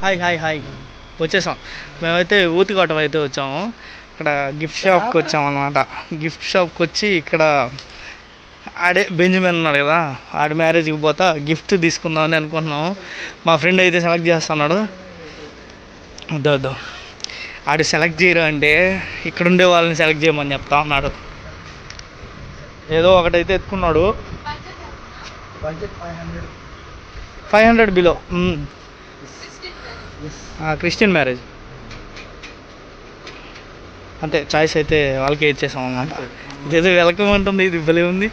Hi hi hi వచ్చేసాం. మేమైతే ఊతుకోటం అయితే వచ్చాము. ఇక్కడ గిఫ్ట్ షాప్కి వచ్చాము అనమాట. గిఫ్ట్ షాప్కి వచ్చి ఇక్కడ ఆడే బెంజమిన్ ఉన్నాడు కదా, ఆడి మ్యారేజ్కి పోతా గిఫ్ట్ తీసుకుందామని అనుకుంటున్నాము. మా ఫ్రెండ్ అయితే సెలెక్ట్ చేస్తున్నాడు. వద్దు ఆడు సెలెక్ట్ చేయరు అంటే ఇక్కడ ఉండే వాళ్ళని సెలెక్ట్ చేయమని చెప్తా ఉన్నాడు. ఏదో ఒకటైతే ఎత్తుకున్నాడు. 500 బిలో. క్రిస్టియన్ మ్యారేజ్ అంతే. చాయిస్ అయితే వాళ్ళకే ఇచ్చేసాం అన్నమాట. ఇదేదో వెల్కమ్ ఉంటుంది, ఇది భలే ఉంది.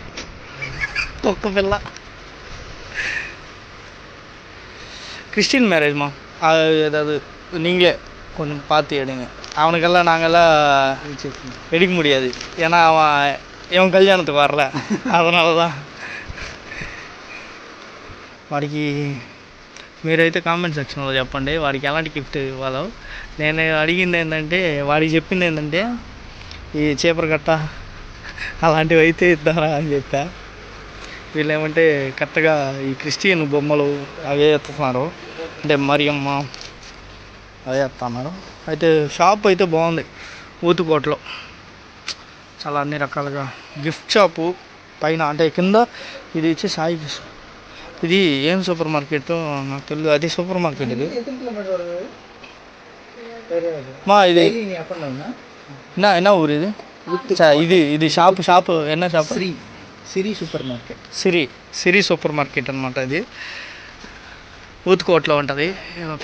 ఒక్క పిల్ల கிறிஸ்டின் மேரேஜ்மா. அது ஏதாவது நீங்களே கொஞ்சம் பார்த்து எடுங்க. அவனுக்கெல்லாம் நாங்கள்லாம் எடுக்க முடியாது, ஏன்னா அவன் இவன் கல்யாணத்துக்கு வரல. அதனால தான் వాడికి మీరైతే కామెంట్ సెక్షన్లో చెప్పండి వాడికి ఎలాంటి గిఫ్ట్ ఇవ్వాలో. నేను అడిగింది ఏంటంటే, వాడికి చెప్పింది ఏంటంటే ఈ చీపురు కట్ట అలాంటివి అయితే ఇద్దారా అని చెప్పా. వీళ్ళు ఏమంటే కరెక్ట్గా ఈ క్రిస్టియన్ బొమ్మలు అవే ఎత్తుతున్నారు, అంటే మరియమ్మ అవే ఎత్తున్నారు. అయితే షాప్ అయితే బాగుంది ఊతుకోటలో, చాలా అన్ని రకాలుగా. గిఫ్ట్ షాపు పైన అంటే కింద ఇది వచ్చి సాయి. ఇది ఏం సూపర్ మార్కెట్ నాకు తెలియదు, అది సూపర్ మార్కెట్ ఇది మా. ఇది என்ன ஊர் ఇది? ఇది షాపు ఎన్న షాప్? సిరి సూపర్ మార్కెట్. సిరి సూపర్ మార్కెట్ అనమాట. ఇది ఊతుకోటలో ఉంటుంది.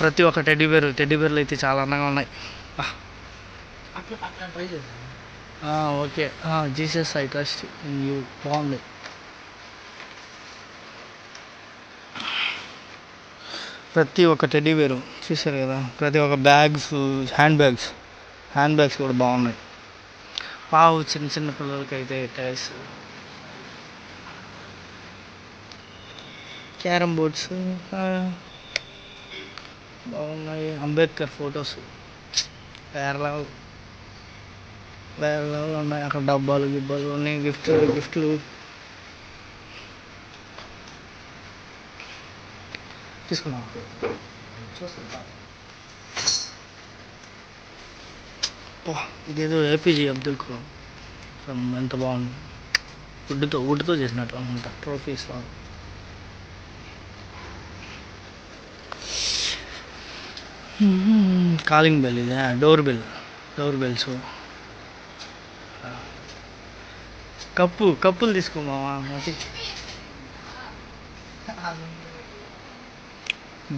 ప్రతి ఒక్క టెడ్డీబేర్లు అయితే చాలా అందంగా ఉన్నాయి. Okay, Jesus I trust in you బాగుంది. ప్రతి ఒక్క టెడ్డీబేరు చూసారు కదా, ప్రతి ఒక్క బ్యాగ్స్, హ్యాండ్ బ్యాగ్స్ కూడా బాగున్నాయి. చిన్న చిన్న పిల్లలకి అయితే టైర్స్, క్యారమ్ బోర్డ్స్ బాగున్నాయి. అంబేద్కర్ ఫొటోస్ వేరే లెవెల్ ఉన్నాయి. అక్కడ డబ్బాలు ఉన్నాయి, గిఫ్ట్లు తీసుకున్నాం. ఇదేదో ఏపీజే అబ్దుల్ కలాం ఎంత బాగుంది. వుడ్తో చేసినట్టు అనుకుంటా, ట్రోఫీస్. కాలింగ్ బెల్, ఇదే డోర్ బెల్స్. కప్పులు తీసుకోమావా.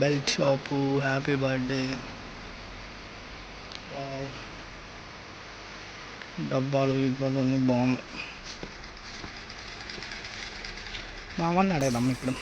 బెల్ట్ షాపు, హ్యాపీ బర్త్డే, డబ్బాలు అన్నీ బాగున్నాయి. మామని అడగదాం ఇప్పుడు.